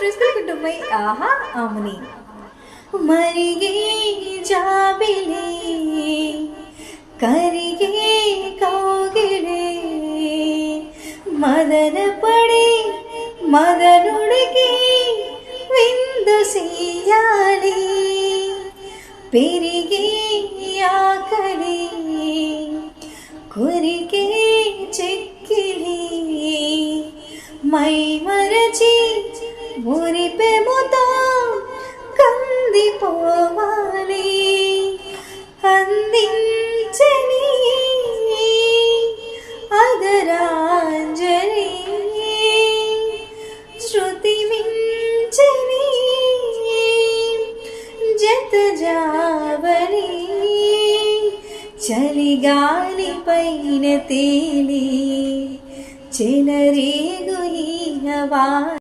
principal కుటుంబై ఆహా అముని మరిగే జాబిలే కరిగే కౌగిలే మదన పడే మదనుడికి విందు చెయ్యాలి పెరిగే ఆకలి కొరికే చెక్కిలి మై మరచి మురిపెముతో కందిపోవాలి అందించని అదరాంజలి శృతి మించని జత జావని చలిగాలి పైన తేలి చెలరేగు ఈ హవా